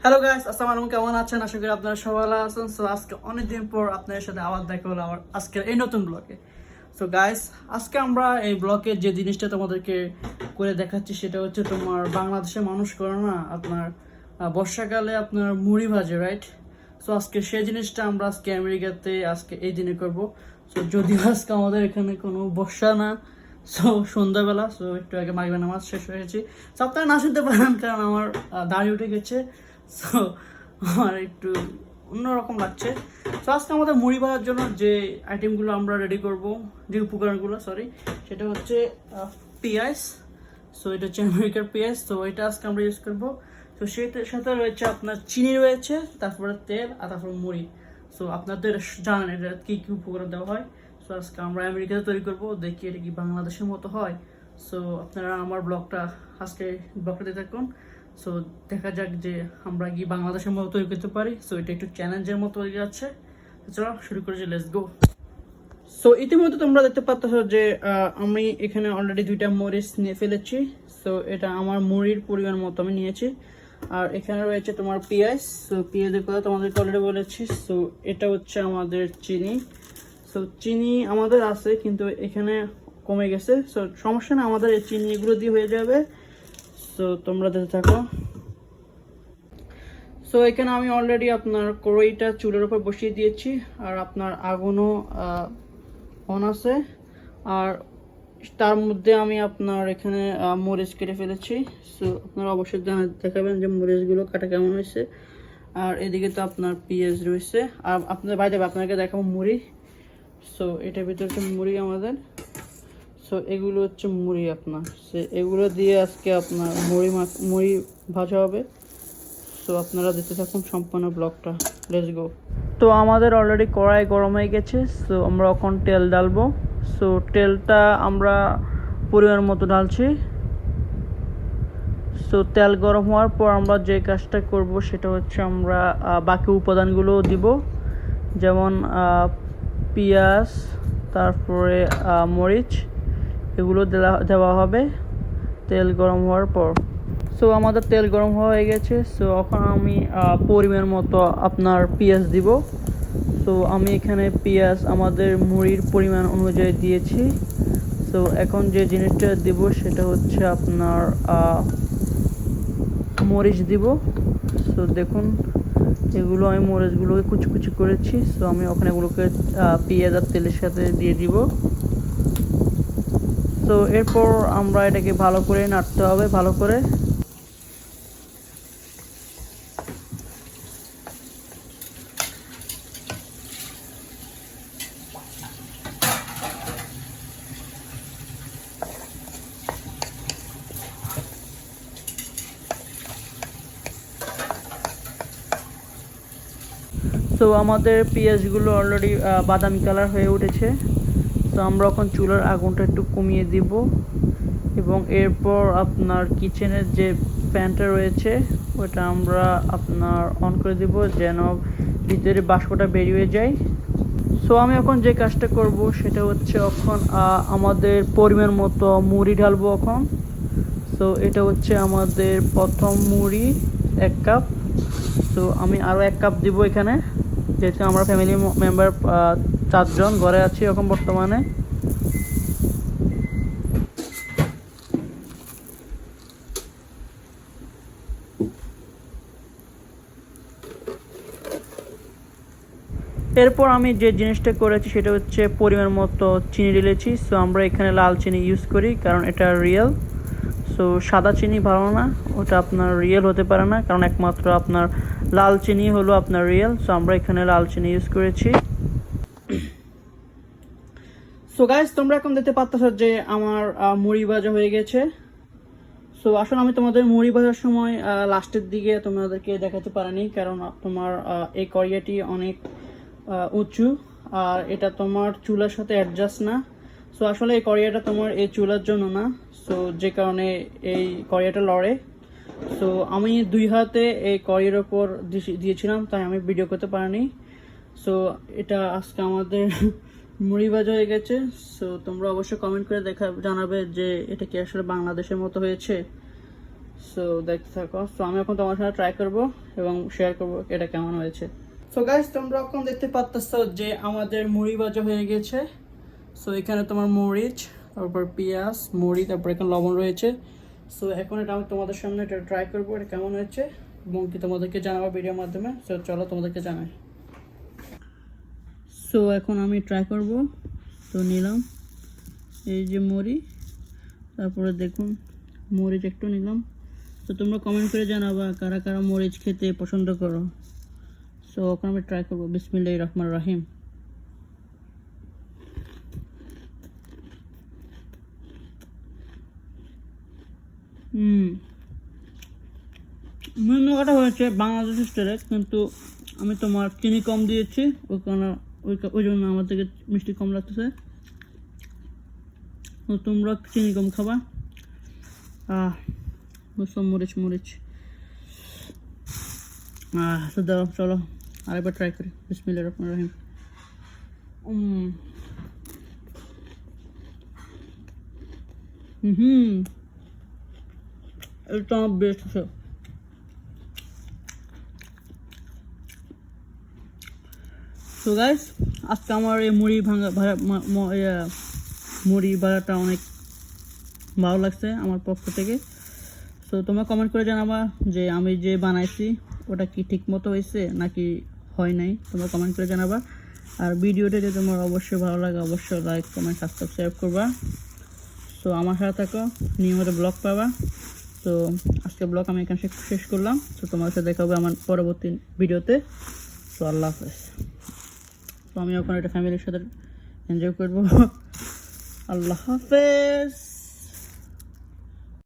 Hello guys, আসসালামু আলাইকুম। কেমন আছেন? আশা করি আপনারা সবাই ভালো আছেন। সো আজকে অনেকদিন পর আপনাদের সাথে আবার দেখা হলো আমার আজকের এই নতুন ব্লগে। সো গাইস, আজকে আমরা এই ব্লগে যে জিনিসটা তোমাদেরকে করে দেখাচ্ছি সেটা হচ্ছে তোমার বাংলাদেশের মানুষ করে না আপনার বর্ষাকালে আপনার মুড়ি ভাজে, রাইট? সো আজকে সেই জিনিসটা আমরা আজকে আমেরিকাতে আজকে এই দিনে করব। সো যদিও আজকে আমাদের এখানে কোনো বর্ষা না, সো সন্ধ্যাবেলা, সো একটু আগে মাগরিবের নামাজ শেষ হয়েছে। সো আপনারা না শুনতে পারেন কারণ আমার দাড়ি উঠে গেছে। সো আমার একটু অন্যরকম লাগছে। সো আজকে আমাদের মুড়ি ভাজার জন্য যে আইটেমগুলো আমরা রেডি করব, যে উপকরণগুলো সেটা হচ্ছে পেঁয়াজ। সো এটা হচ্ছে আমেরিকার পেঁয়াজ, তো এটা আজকে আমরা ইউজ করবো। তো সেটার সাথে রয়েছে আপনার চিনি রয়েছে, তারপরে তেল আর তারপর মুড়ি। সো আপনাদের জানেন এটা কী কী উপকরণ দেওয়া হয়। সো আজকে আমরা আমেরিকাতে তৈরি করবো, দেখি এটা কি বাংলাদেশের মতো হয়। সো আপনারা আমার আজকে ব্লগটা দেখুন। সো দেখা যাক যে আমরা কি বাংলাদেশের মতো তৈরি করতে পারি। সো এটা একটু চ্যালেঞ্জের মতো হয়ে যাচ্ছে। চলো শুরু করেছি, লেটস গো। সো ইতিমধ্যে তোমরা দেখতে পাচ্ছ যে আমি এখানে অলরেডি 2টা মরিচ নিয়ে ফেলেছি। সো এটা আমার মুড়ির পরিমাণ মতো আমি নিয়েছি। আর এখানে রয়েছে তোমার পেঁয়াজ। সো পেঁয়াজের কথা তোমাদেরকে অলরেডি বলেছি। সো এটা হচ্ছে আমাদের চিনি। সো চিনি আমাদের আছে কিন্তু এখানে কমে গেছে। সো সমস্যা না, আমাদের এই চিনি এগুলো দিয়ে হয়ে যাবে। সো তোমরা দেখতে থাকো। সো এখানে আমি অলরেডি আপনার কড়াইটা চুলের উপর বসিয়ে দিয়েছি, আর আপনার আগুনও অন আছে। আর তার মধ্যে আমি আপনার এখানে মরিচ কেটে ফেলেছি। সো আপনারা অবশ্যই দেখাবেন যে মরিচগুলো কাটা কেমন হয়েছে। আর এদিকে তো আপনার পেঁয়াজ রয়েছে। আর আপনাদের বাইরে আপনাকে দেখাবো মুড়ি। সো এটার ভিতরে হচ্ছে মুড়ি আমাদের। সো এগুলো হচ্ছে মুড়ি আপনার, এগুলো দিয়ে আজকে আপনার মুড়ি ভাজা হবে। তো আপনারা দেখতে থাকুন সম্পূর্ণ ব্লগটা, লেটস গো। তো আমাদের অলরেডি কড়াই গরম হয়ে গেছে। সো আমরা এখন তেল ঢালবো। সো তেলটা আমরা পরিমাণ মতো ঢালছি। সো তেল গরম হওয়ার পর আমরা যে কাজটা করব সেটা হচ্ছে আমরা বাকি উপাদানগুলো দিব, যেমন পেঁয়াজ, তারপরে মরিচ, এগুলো দেওয়া হবে তেল গরম হওয়ার পর। সো আমাদের তেল গরম হয়ে গেছে। সো এখন আমি পরিমাণ মতো আপনার পেঁয়াজ দিব। সো আমি এখানে পেঁয়াজ আমাদের মুড়ির পরিমাণ অনুযায়ী দিয়েছি। সো এখন যে জিনিসটা দিব সেটা হচ্ছে আপনার মরিচ দিব। সো দেখুন এগুলো আমি মরিচগুলোকে কুচি কুচি করেছি। সো আমি ওখানে এগুলোকে পেঁয়াজ আর তেলের সাথে দিয়ে দিব। তো এরপর আমরা এটাকে ভালো করে নাড়তে হবে, ভালো করে। তো আমাদের পেঁয়াজগুলো অলরেডি বাদামি কালার হয়ে উঠেছে। তো আমরা এখন চুলার আগুনটা একটু কমিয়ে দিব, এবং এরপর আপনার কিচেনের যে ফ্যানটা রয়েছে ওটা আমরা আপনার অন করে দিব যেন ভিতরে বাষ্পটা বেরিয়ে যায়। সো আমি এখন যে কাজটা করব সেটা হচ্ছে এখন আমাদের পরিমাণ মতো মুড়ি ঢালবো এখন। সো এটা হচ্ছে আমাদের প্রথম মুড়ি, 1 কাপ। তো আমি আরও 1 কাপ দিব এখানে, যেহেতু আমরা ফ্যামিলি মেম্বার 4 জন ঘরে আছি এখন বর্তমানে। এরপর আমি যে জিনিসটা করেছি সেটা হচ্ছে পরিমাণ মতো চিনি ঢেলেছি। সো আমরা এখানে লাল চিনি ইউজ করি কারণ এটা রিয়েল। সো সাদা চিনি ভালো না, ওটা আপনার রিয়েল হতে পারে না, কারণ একমাত্র আপনার লাল চিনি হলো আপনার রিয়েল। সো আমরা এখানে লাল চিনি ইউজ করেছি। সো গাইস, তোমরা এখন দেখতে পাচ্ছ যে আমার মুড়ি ভাজা হয়ে গেছে। সো আসলে আমি তোমাদের মুড়ি ভাজার সময় লাস্টের দিকে তোমাদেরকে দেখাতে পারিনি, কারণ তোমার এই কড়াইটি অনেক উঁচু, আর এটা তোমার চুলার সাথে অ্যাডজাস্ট না। সো আসলে এই কড়াইটা তোমার এই চুলার জন্য না, সো যে কারণে এই কড়াইটা লড়ে। সো আমি 2 হাতে এই কড়াইয়ের ওপর দিয়েছিলাম, তাই আমি ভিডিও করতে পারিনি। সো এটা আজকে আমাদের মুড়ি ভাজা হয়ে গেছে। সো তোমরা অবশ্যই কমেন্ট করে জানাবে যে এটা কি আসলে বাংলাদেশের মতো হয়েছে। সো দেখতে থাকো। সো আমি এখন তোমার সাথে ট্রাই করব এবং শেয়ার করব এটা কেমন হয়েছে। সো গাইস, তোমরা এখন দেখতে পাচ্ছ যে আমাদের মুড়ি ভাজা হয়ে গেছে। সো এখানে তোমার মরিচ, তারপর পেঁয়াজ, মুড়ি, তারপর এখানে লবণ রয়েছে। সো এখন এটা আমি তোমাদের সামনে এটা ট্রাই করবো এটা কেমন হয়েছে এবং কি তোমাদেরকে জানাবো ভিডিওর মাধ্যমে। সো চলো তোমাদেরকে জানাই। সো এখন আমি ট্রাই করব। তো নিলাম এই যে মুড়ি, তারপরে দেখুন মরিচ একটু নিলাম। তো তোমরা কমেন্ট করে জানাবা কারা কারা মরিচ খেতে পছন্দ করো। সো এখন আমি ট্রাই করবো। বিসমিল্লাহির রহমানির রহিম। মেন কথা হয়েছে বাংলাদেশ স্টাইলে, কিন্তু আমি তোমার চিনি কম দিয়েছি, ওই কারণে ওই জন্য আমার থেকে মিষ্টি কম লাগতেছে। তো তোমরা চিনি কম খাবা। সব মরিচ মরিচ। তো দাও, চলো আরেকবার ট্রাই করি। বিসমিল্লাহির রহমানির রহিম। এটা আমার বেস্ট আছে। তো গাইস, আজকে আমার এই মুড়ি ভাড়াটা অনেক ভালো লাগছে আমার পক্ষ থেকে। তো তোমরা কমেন্ট করে জানাবা যে আমি যে বানাইছি ওটা কি ঠিক মতো হয়েছে নাকি হয় নাই, তোমরা কমেন্ট করে জানাবা। আর ভিডিওটা যদি তোমার অবশ্যই ভালো লাগে অবশ্যই লাইক কমেন্ট সাবস্ক্রাইব করবা। তো আমার সাথে থাকো, নিয়মিত ব্লগ পাবা। তো আজকে ব্লগ আমি এখানে শেষ করলাম। তো তোমার সাথে দেখা হবে আমার পরবর্তী ভিডিওতে। তো আল্লাহ হাফেজ। তো আমি ওখানে একটা ফ্যামিলির সাথে এনজয় করবো। আল্লাহ হাফেজ।